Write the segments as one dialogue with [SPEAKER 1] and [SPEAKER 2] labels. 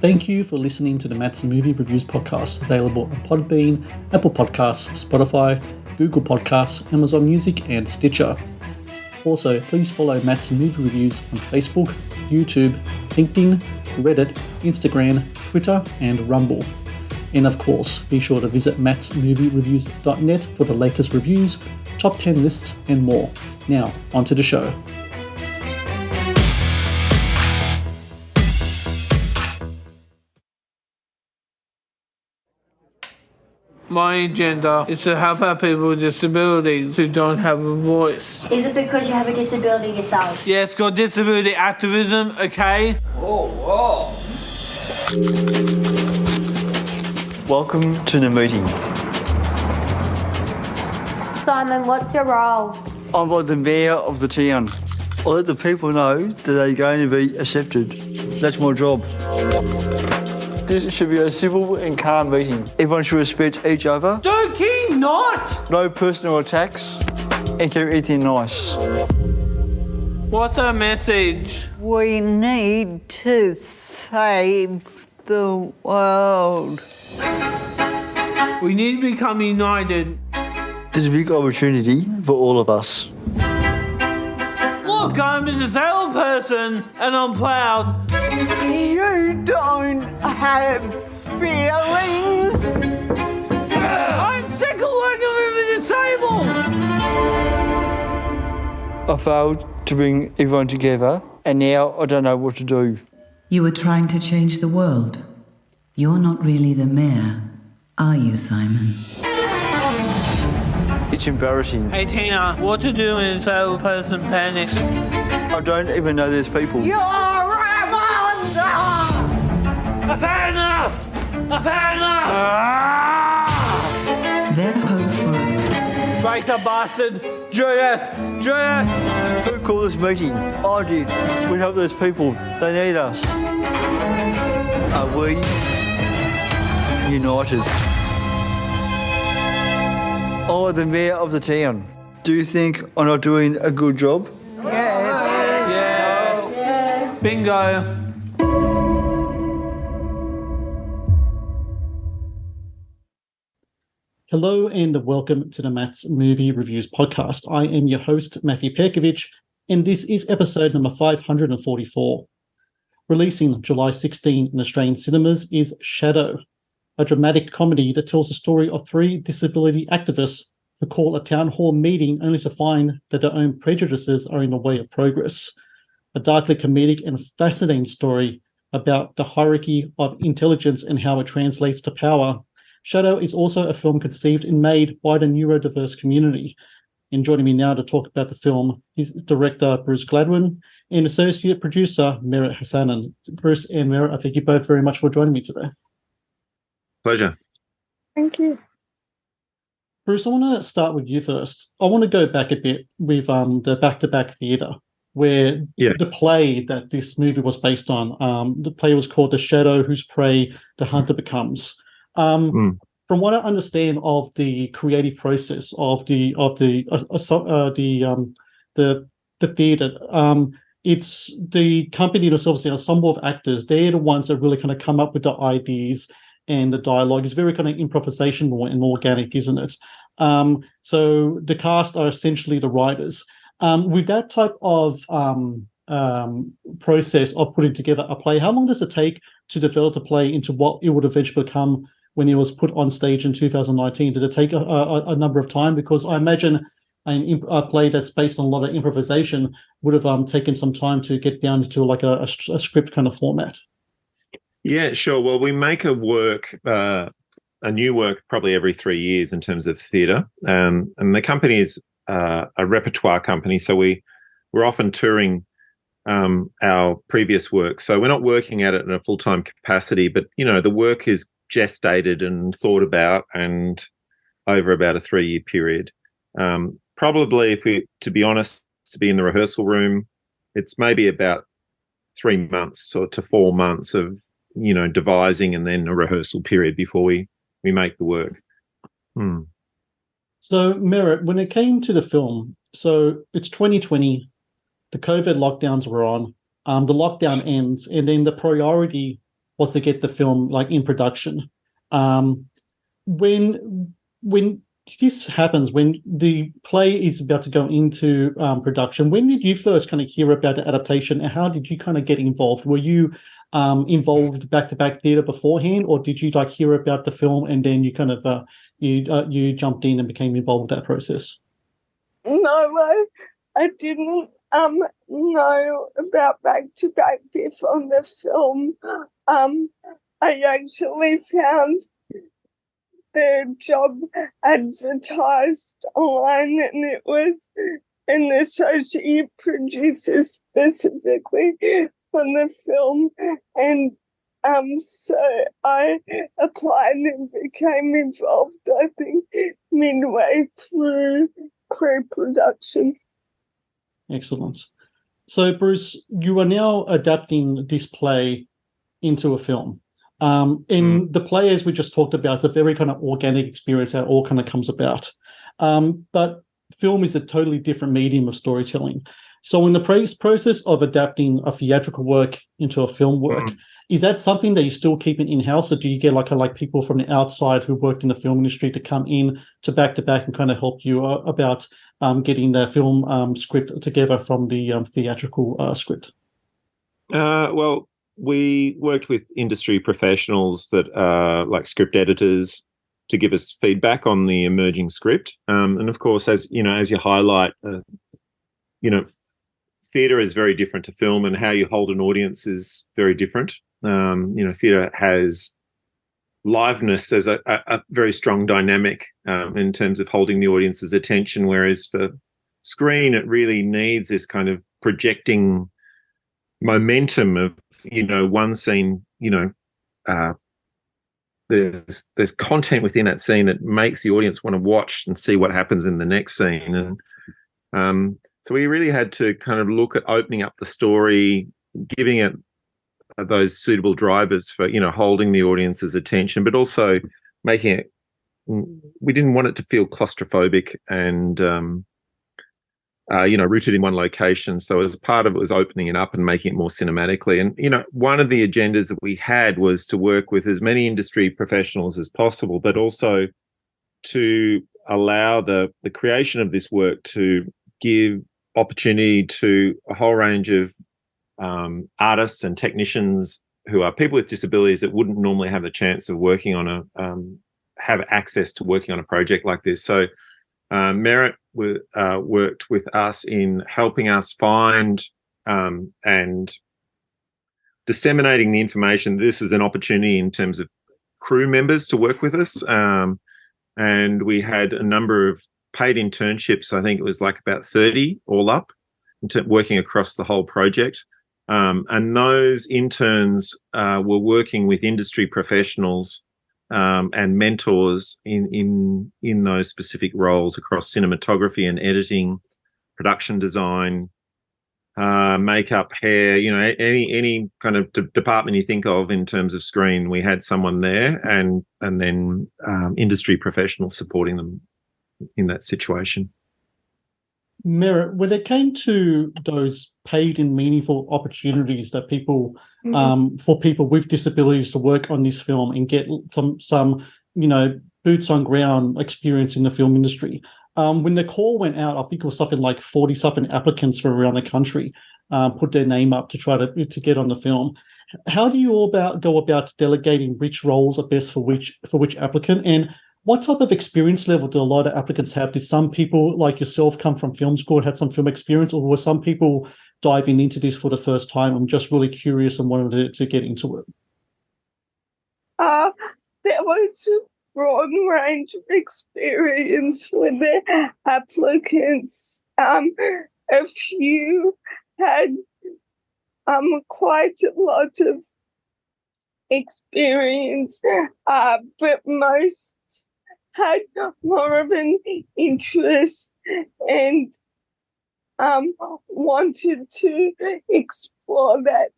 [SPEAKER 1] Thank you for listening to the Matt's Movie Reviews podcast, available on Podbean, Apple Podcasts, Spotify, Google Podcasts, Amazon Music, and Stitcher. Also, please follow Matt's Movie Reviews on Facebook, YouTube, LinkedIn, Reddit, Instagram, Twitter, and Rumble. And of course, be sure to visit mattsmoviereviews.net for the latest reviews, top 10 lists, and more. Now, onto the show.
[SPEAKER 2] My agenda is to help out people with disabilities who don't have a voice.
[SPEAKER 3] Is it because you have a disability yourself?
[SPEAKER 2] Yeah, it's called disability activism, okay?
[SPEAKER 4] Oh, wow. Welcome to the meeting.
[SPEAKER 3] Simon, what's your role?
[SPEAKER 4] I'm like the mayor of the town. I let the people know that they're going to be accepted. That's my job. This should be a civil and calm meeting. Everyone should respect each other.
[SPEAKER 2] Do king not!
[SPEAKER 4] No personal attacks and keep everything nice.
[SPEAKER 2] What's our message?
[SPEAKER 5] We need to save the world.
[SPEAKER 2] We need to become united.
[SPEAKER 4] There's a big opportunity for all of us.
[SPEAKER 2] Look, I'm a disabled person and I'm proud.
[SPEAKER 5] You don't have feelings.
[SPEAKER 2] I'm sick of working with the disabled.
[SPEAKER 4] I failed to bring everyone together and now I don't know what to do.
[SPEAKER 6] You were trying to change the world. You're not really the mayor, are you, Simon?
[SPEAKER 4] It's embarrassing.
[SPEAKER 2] Hey Tina, what to do when a disabled person panics?
[SPEAKER 4] I don't even know there's people.
[SPEAKER 5] You're a monster!
[SPEAKER 2] I've had enough! I've had enough!
[SPEAKER 6] Their hope for
[SPEAKER 2] Break the bastard! Judas! Judas!
[SPEAKER 4] Who called this meeting? I did. We help those people. They need us. Are we united? I'm the mayor of the town. Do you think I'm not doing a good job?
[SPEAKER 2] Yes! Bingo!
[SPEAKER 1] Hello and welcome to the Matt's Movie Reviews podcast. I am your host, Matthew Pejkovic, and this is episode number 544. Releasing July 16 in Australian cinemas is Shadow, a dramatic comedy that tells the story of three disability activists who call a town hall meeting only to find that their own prejudices are in the way of progress. A darkly comedic and fascinating story about the hierarchy of intelligence and how it translates to power. Shadow is also a film conceived and made by the neurodiverse community. And joining me now to talk about the film is director Bruce Gladwin and associate producer Meret Hassanen. Bruce and Meret, I thank you both very much for joining me today.
[SPEAKER 7] Pleasure.
[SPEAKER 3] Thank you.
[SPEAKER 1] Bruce, I want to start with you first. I want to go back a bit with the back-to-back theatre, where the play that this movie was based on, the play was called The Shadow Whose Prey the Hunter Becomes. From what I understand of the creative process of the theatre, it's the company themselves, the ensemble of actors. They're the ones that really kind of come up with the ideas. And the dialogue is very kind of improvisational and organic, isn't it? So the cast are essentially the writers. With that type of process of putting together a play, how long does it take to develop a play into what it would eventually become when it was put on stage in 2019? Did it take a number of time? Because I imagine a play that's based on a lot of improvisation would have taken some time to get down to like a script kind of format.
[SPEAKER 7] Yeah, sure. Well, we make a new work probably every 3 years in terms of theatre. And the company is a repertoire company, so we're often touring our previous work. So we're not working at it in a full-time capacity, but, you know, the work is gestated and thought about and over about a 3-year period. Probably, to be honest, to be in the rehearsal room, it's maybe about 3 months or to 4 months of, you know, devising and then a rehearsal period before we make the work.
[SPEAKER 1] So, Meret, when it came to the film, so it's 2020, the COVID lockdowns were on, the lockdown ends, and then the priority was to get the film like in production. When this happens, when the play is about to go into production, when did you first kind of hear about the adaptation, and how did you kind of get involved? Were you involved back-to-back theatre beforehand, or did you like hear about the film and then you kind of you jumped in and became involved with that process?
[SPEAKER 8] No, I didn't know about back-to-back theatre on the film. I actually found the job advertised online, and it was an associate producer specifically for the film, and so I applied and became involved, I think, midway through pre-production.
[SPEAKER 1] Excellent. So, Bruce, you are now adapting this play into a film. In the play, as we just talked about, it's a very kind of organic experience how it all kind of comes about. But film is a totally different medium of storytelling. So in the process of adapting a theatrical work into a film work, is that something that you're still keeping in-house, or do you get like people from the outside who worked in the film industry to come in to back and kind of help you about getting the film script together from the theatrical script?
[SPEAKER 7] Well, we worked with industry professionals that are like script editors to give us feedback on the emerging script. And of course, as you highlight, theatre is very different to film, and how you hold an audience is very different. Theatre has liveness as a very strong dynamic in terms of holding the audience's attention, whereas for screen, it really needs this kind of projecting momentum of, one scene, there's content within that scene that makes the audience want to watch and see what happens in the next scene. And so we really had to kind of look at opening up the story, giving it those suitable drivers for, holding the audience's attention, but also making it, we didn't want it to feel claustrophobic and, rooted in one location. So as part of it was opening it up and making it more cinematically. And, one of the agendas that we had was to work with as many industry professionals as possible, but also to allow the creation of this work to give opportunity to a whole range of artists and technicians who are people with disabilities that wouldn't normally have a chance of working on have access to working on a project like this. So Meret worked with us in helping us find and disseminating the information. This is an opportunity in terms of crew members to work with us. And we had a number of paid internships. I think it was like about 30 all up, working across the whole project. And those interns were working with industry professionals and mentors in those specific roles across cinematography and editing, production design, makeup, hair, any kind of department you think of in terms of screen. We had someone there, and then industry professionals supporting them in that situation.
[SPEAKER 1] Meret, when it came to those paid and meaningful opportunities that people, for people with disabilities to work on this film and get some boots on ground experience in the film industry, when the call went out, I think it was something like 40-something applicants from around the country put their name up to try to get on the film. How do you go about delegating which roles are best for which applicant, and what type of experience level do a lot of applicants have? Did some people like yourself come from film school and had some film experience, or were some people diving into this for the first time and just really curious and wanted to get into it?
[SPEAKER 8] There was a broad range of experience with the applicants. A few had quite a lot of experience, but most had more of an interest and wanted to explore that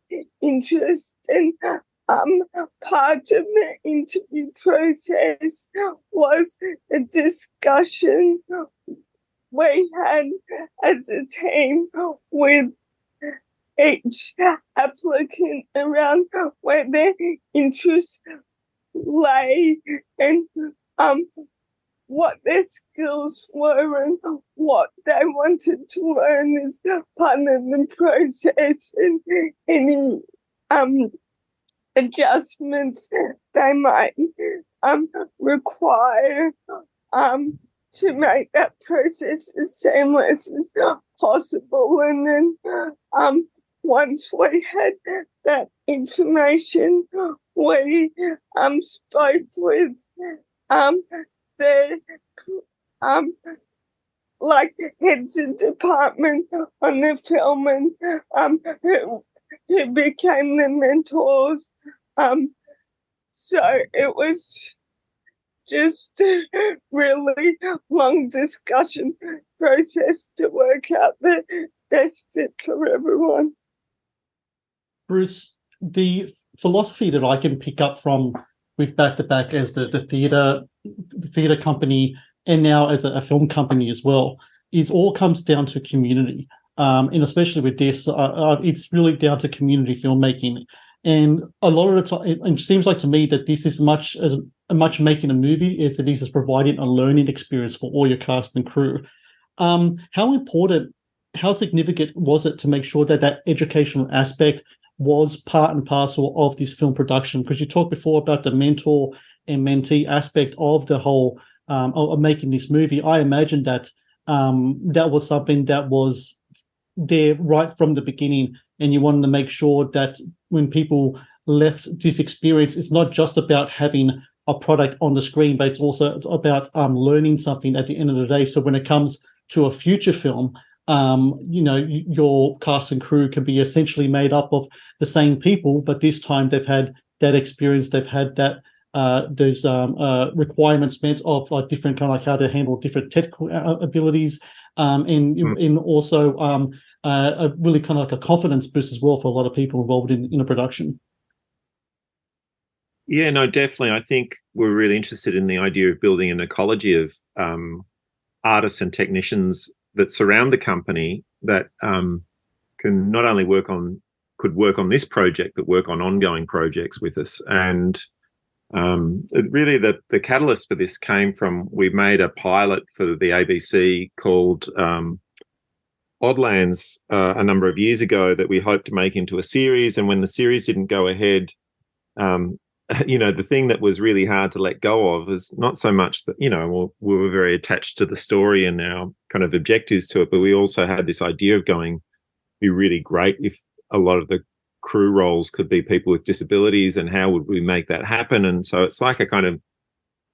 [SPEAKER 8] interest. And part of the interview process was a discussion we had as a team with each applicant around where their interests lay and what their skills were and what they wanted to learn as part of the process, and any adjustments they might require to make that process as seamless as possible. And then once we had that information, we spoke with the like heads of department on the film, and who became the mentors. So it was just a really long discussion process to work out the best fit for everyone.
[SPEAKER 1] Bruce, the philosophy that I can pick up from with Back to Back as the theatre company, and now as a film company as well, is all comes down to community. And especially with this, it's really down to community filmmaking. And a lot of the time, it seems like to me that this is much making a movie as it is as providing a learning experience for all your cast and crew. How significant was it to make sure that educational aspect was part and parcel of this film production? Because you talked before about the mentor and mentee aspect of the whole of making this movie. I imagine that that was something that was there right from the beginning, and you wanted to make sure that when people left this experience, it's not just about having a product on the screen, but it's also about learning something at the end of the day. So when it comes to a future film, your cast and crew can be essentially made up of the same people, but this time they've had that experience, they've had that those requirements met of different kind of like how to handle different technical abilities, and also a really kind of like a confidence boost as well for a lot of people involved in a production.
[SPEAKER 7] Yeah, no, definitely. I think we're really interested in the idea of building an ecology of artists and technicians that surround the company that can not only could work on this project, but work on ongoing projects with us. And really the catalyst for this came from, we made a pilot for the ABC called Oddlands a number of years ago that we hoped to make into a series. And when the series didn't go ahead, the thing that was really hard to let go of is not so much that, we were very attached to the story and our kind of objectives to it, but we also had this idea of going, be really great if a lot of the crew roles could be people with disabilities, and how would we make that happen? And so it's like a kind of,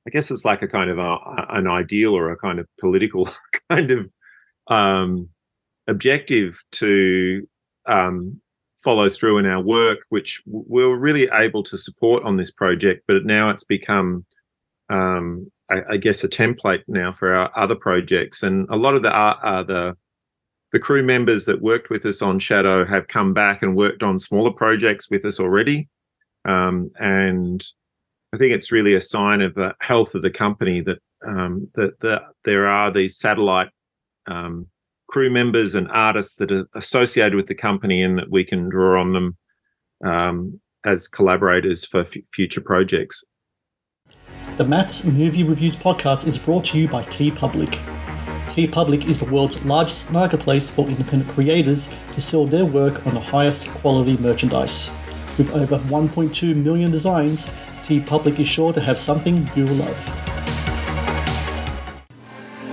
[SPEAKER 7] I guess it's like a kind of an ideal or a kind of political kind of objective to follow through in our work, which we're really able to support on this project. But now it's become, I guess, a template now for our other projects. And a lot of the crew members that worked with us on Shadow have come back and worked on smaller projects with us already. And I think it's really a sign of the health of the company that there are these satellite crew members and artists that are associated with the company, and that we can draw on them as collaborators for future projects.
[SPEAKER 1] The Matt's Movie Reviews podcast is brought to you by TeePublic. TeePublic is the world's largest marketplace for independent creators to sell their work on the highest quality merchandise. With over 1.2 million designs, TeePublic is sure to have something you'll love.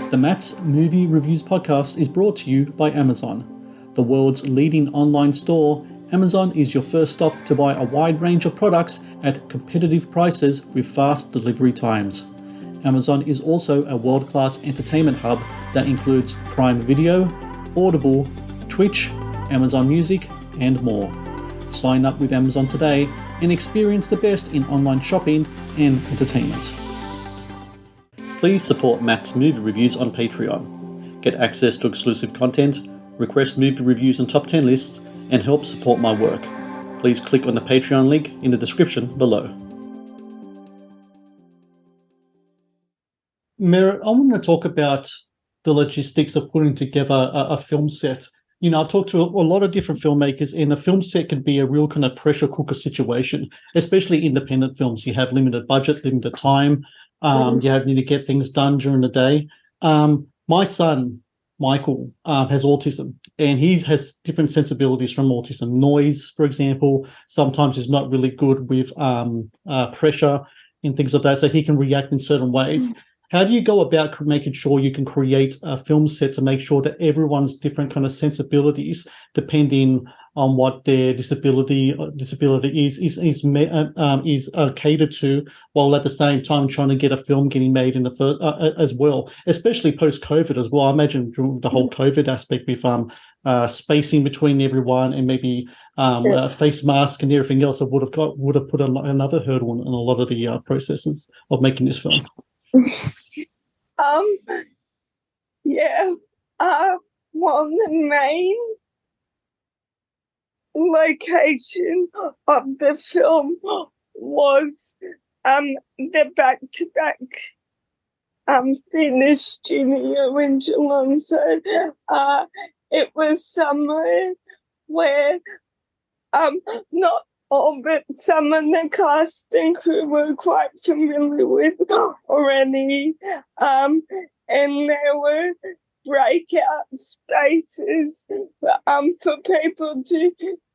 [SPEAKER 1] The Matt's Movie Reviews podcast is brought to you by Amazon. The world's leading online store, Amazon is your first stop to buy a wide range of products at competitive prices with fast delivery times. Amazon is also a world-class entertainment hub that includes Prime Video, Audible, Twitch, Amazon Music, and more. Sign up with Amazon today and experience the best in online shopping and entertainment. Please support Matt's Movie Reviews on Patreon. Get access to exclusive content, request movie reviews and top 10 lists, and help support my work. Please click on the Patreon link in the description below. Meret, I want to talk about the logistics of putting together a film set. I've talked to a lot of different filmmakers, and a film set can be a real kind of pressure cooker situation, especially independent films. You have limited budget, limited time. You need to get things done during the day. My son, Michael, has autism, and he has different sensibilities from autism. Noise, for example, sometimes is not really good with pressure and things like that, so he can react in certain ways. How do you go about making sure you can create a film set to make sure that everyone's different kind of sensibilities, depending on what their disability is catered to, while at the same time trying to get a film getting made in the first as well, especially post-COVID as well? I imagine during the whole COVID aspect with spacing between everyone and maybe face mask and everything else, it would have put another hurdle in a lot of the processes of making this film.
[SPEAKER 8] Well, the main location of the film was the back-to-back theatre studio in Geelong. So it was somewhere where not all but some of the cast and crew were quite familiar with already. And there were breakout spaces for people to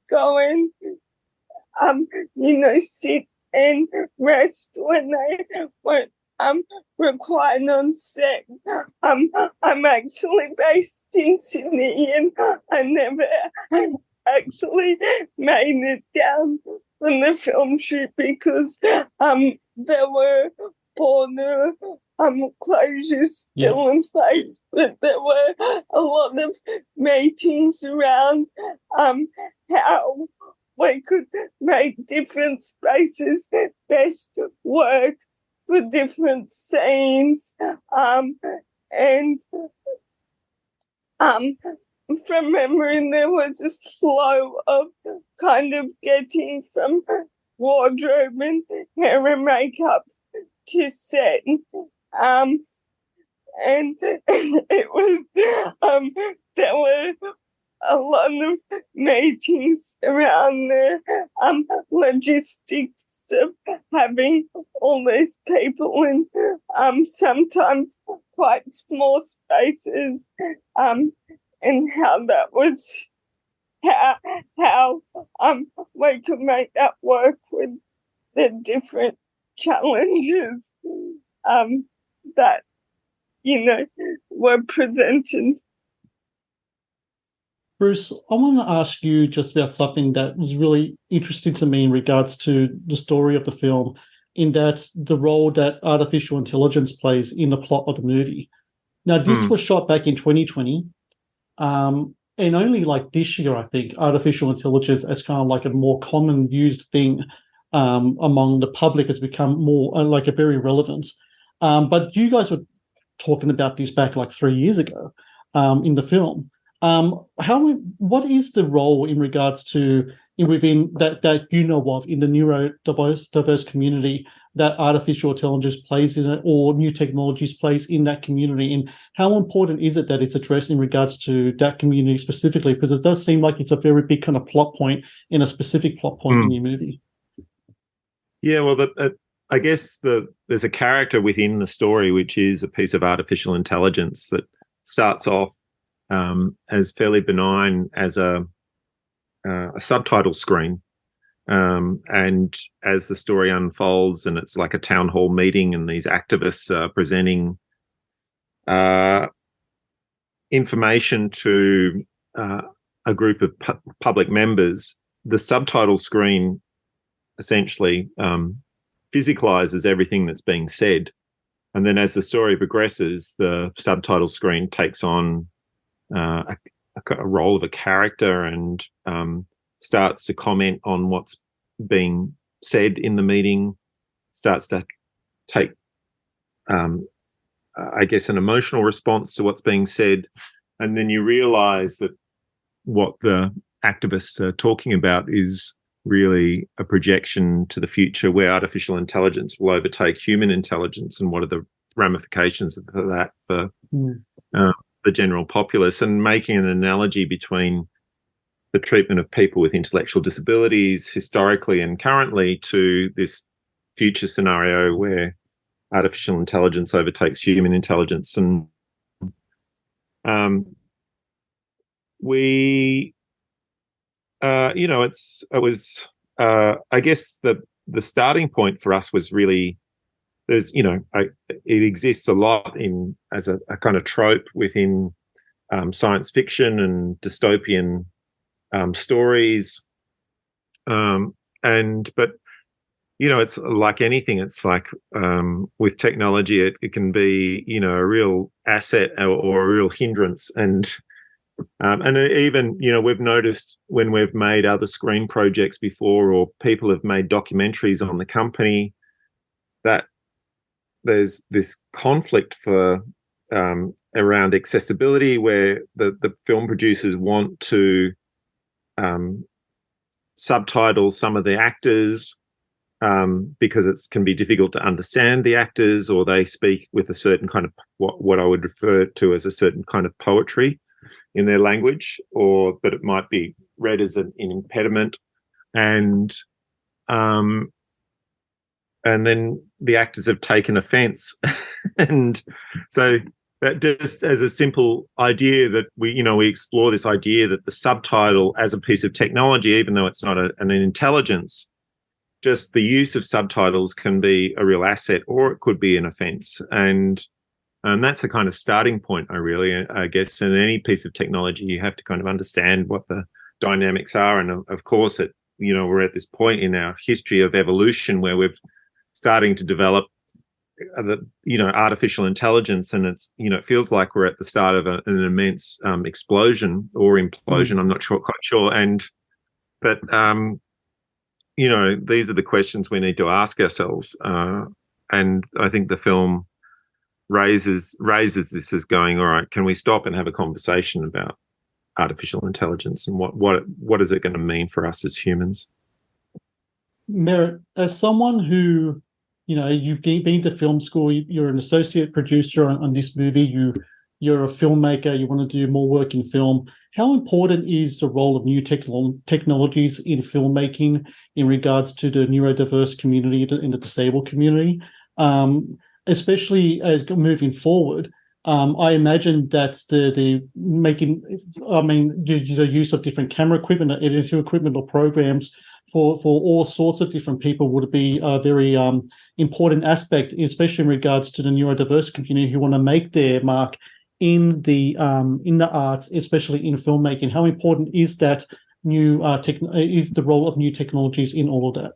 [SPEAKER 8] go and, sit and rest when they weren't required on set. I'm actually based in Sydney, and I never actually made it down from the film shoot because there were border closures still in place, but there were a lot of meetings around how we could make different spaces best work for different scenes, and from memory, there was a flow of kind of getting from wardrobe and hair and makeup to set. And it was, there were a lot of meetings around the logistics of having all these people in sometimes quite small spaces, and how that was, how we could make that work with the different challenges that, were presented.
[SPEAKER 1] Bruce, I want to ask you just about something that was really interesting to me in regards to the story of the film, in that the role that artificial intelligence plays in the plot of the movie. Now, this was shot back in 2020, and only like this year, I think, artificial intelligence as kind of like a more common used thing among the public has become more like a very relevant. But you guys were talking about this back like 3 years ago in the film. What is the role in regards to within that of in the neurodiverse community that artificial intelligence plays in it, or new technologies plays in that community, and how important is it that it's addressed in regards to that community specifically? Because it does seem like it's a very big kind of plot point in a specific plot point in your movie.
[SPEAKER 7] Yeah, well, I guess there's a character within the story which is a piece of artificial intelligence that starts off as fairly benign as a subtitle screen. And as the story unfolds, and it's like a town hall meeting, and these activists are presenting information to a group of public members, the subtitle screen essentially physicalizes everything that's being said. And then as the story progresses, the subtitle screen takes on a role of a character and starts to comment on what's being said in the meeting, starts to take, I guess, an emotional response to what's being said. And then you realize that what the activists are talking about is really a projection to the future where artificial intelligence will overtake human intelligence, and what are the ramifications of that for the general populace, and making an analogy between the treatment of people with intellectual disabilities historically and currently to this future scenario where artificial intelligence overtakes human intelligence. And I guess the starting point for us was really, it exists a lot as a kind of trope within science fiction and dystopian stories, but it's like anything. It's like with technology, it can be a real asset or a real hindrance, and even we've noticed when we've made other screen projects before, or people have made documentaries on the company, that there's this conflict for around accessibility, where the film producers want to subtitle some of the actors because it can be difficult to understand the actors, or they speak with a certain kind of what I would refer to as a certain kind of poetry in their language, but it might be read as an impediment, and then the actors have taken offence, and so that just as a simple idea that we explore this idea that the subtitle as a piece of technology, even though it's not an intelligence, just the use of subtitles can be a real asset, or it could be an offence. And that's a kind of starting point, I guess. In any piece of technology, you have to kind of understand what the dynamics are. And of course, we're at this point in our history of evolution where we're starting to develop artificial intelligence, and it's it feels like we're at the start of an immense explosion or implosion. I'm not quite sure. But these are the questions we need to ask ourselves, and I think the film raises this as going, all right, can we stop and have a conversation about artificial intelligence, and what is it going to mean for us as humans?
[SPEAKER 1] Meret, as someone who, you've been to film school, you're an associate producer on this movie, you're a filmmaker, you want to do more work in film. How important is the role of new technologies in filmmaking in regards to the neurodiverse community and the disabled community? Especially as moving forward, I imagine that the use of different camera equipment, or editing equipment, or programs for all sorts of different people would be a very important aspect, especially in regards to the neurodiverse community who want to make their mark in the arts, especially in filmmaking. How important is that is the role of new technologies in all of that?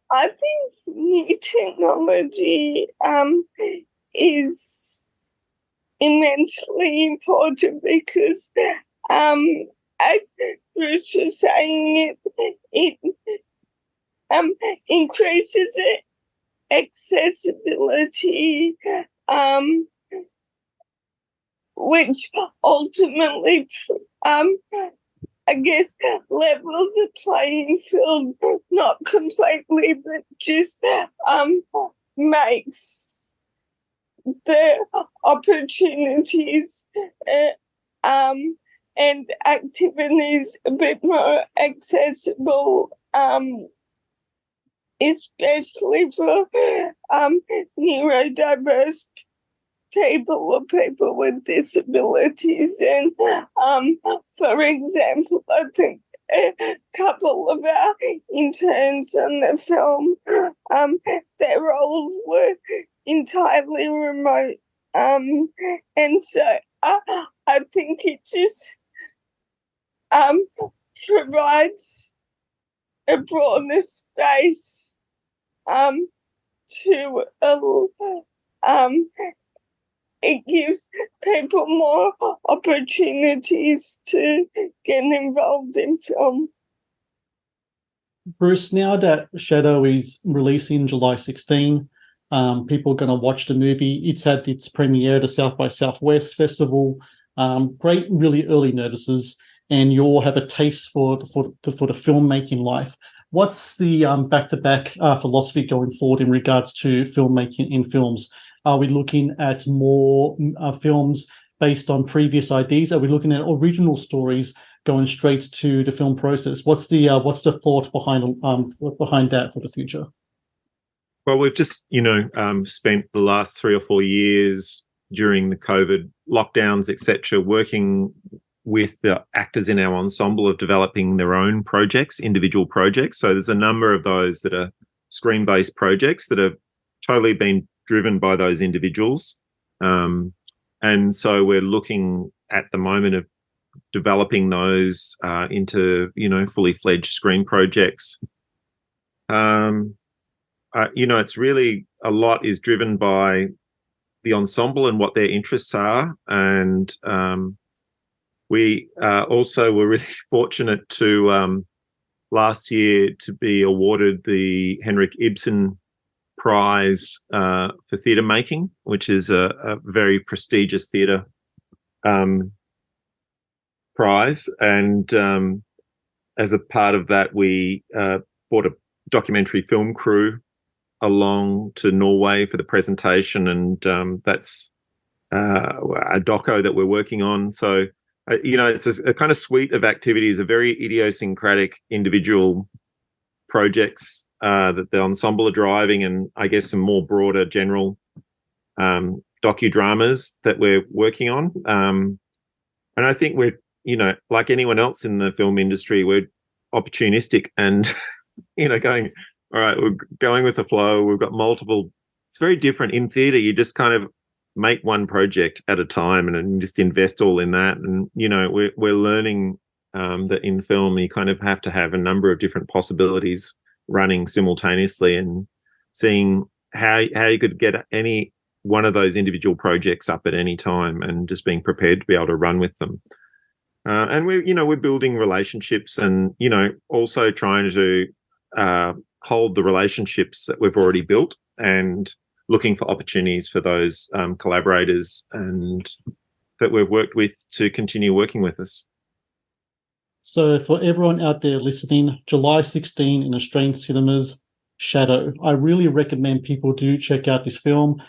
[SPEAKER 8] I think new technology is immensely important because, as Bruce was saying, it increases accessibility, which ultimately, I guess, levels the playing field, not completely, but just makes the opportunities and activities a bit more accessible, especially for neurodiverse people or people with disabilities. And for example, I think a couple of our interns on the film, their roles were entirely remote, and so I think it just provides a broader space to it gives people more opportunities to get involved in film.
[SPEAKER 1] Bruce, now that Shadow is releasing July 16, people are going to watch the movie. It's had its premiere at the South by Southwest Festival. Great, really early notices, and you all have a taste for the filmmaking life. What's the back-to-back philosophy going forward in regards to filmmaking in films? Are we looking at more films based on previous ideas? Are we looking at original stories going straight to the film process? What's the thought behind that for the future?
[SPEAKER 7] Well, we've just, spent the last 3 or 4 years during the COVID lockdowns, etc., working with the actors in our ensemble of developing their own projects, individual projects. So there's a number of those that are screen-based projects that have totally been driven by those individuals. And so we're looking at the moment of developing those into, fully fledged screen projects. It's really a lot is driven by the ensemble and what their interests are. And we also were really fortunate to last year to be awarded the Henrik Ibsen Prize for theatre making, which is a very prestigious theatre prize. And as a part of that, we brought a documentary film crew along to Norway for the presentation, and that's a doco that we're working on. So, it's a kind of suite of activities, a very idiosyncratic individual projects that the ensemble are driving, and I guess some more broader general docudramas that we're working on. And I think we're, like anyone else in the film industry, we're opportunistic and, going, all right, we're going with the flow. We've got multiple. It's very different in theatre. You just kind of make one project at a time and just invest all in that. And, we're learning that in film, you kind of have to have a number of different possibilities running simultaneously, and seeing how you could get any one of those individual projects up at any time, and just being prepared to be able to run with them. And we're building relationships, and, also trying to hold the relationships that we've already built, and looking for opportunities for those collaborators and that we've worked with to continue working with us.
[SPEAKER 1] So for everyone out there listening, July 16 in Australian cinemas, Shadow. I really recommend people do check out this film.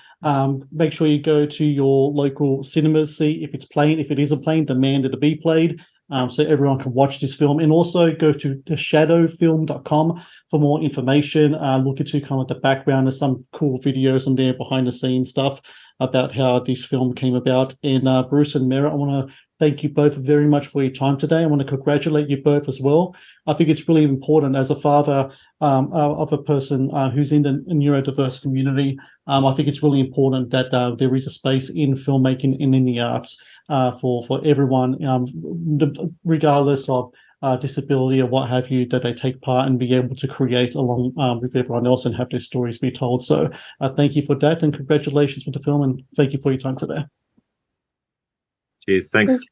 [SPEAKER 1] Make sure you go to your local cinemas, see if it's playing. If it isn't playing, demand it to be played, so everyone can watch this film. And also go to theshadowfilm.com for more information. Look into kind of the background. There's some cool videos on there, behind the scenes stuff about how this film came about. And Bruce and Meret, I want to thank you both very much for your time today. I want to congratulate you both as well. I think it's really important as a father of a person who's in the neurodiverse community. I think it's really important that there is a space in filmmaking and in the arts for everyone, regardless of disability or what have you, that they take part and be able to create along with everyone else and have their stories be told. So thank you for that, and congratulations with the film, and thank you for your time today.
[SPEAKER 7] Cheers. Thanks.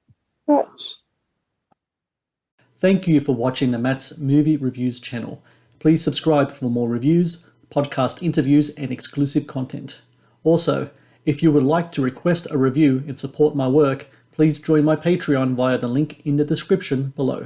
[SPEAKER 1] Thank you for watching the Matt's Movie Reviews channel. Please subscribe for more reviews, podcast interviews, and exclusive content. Also, if you would like to request a review and support my work, please join my Patreon via the link in the description below.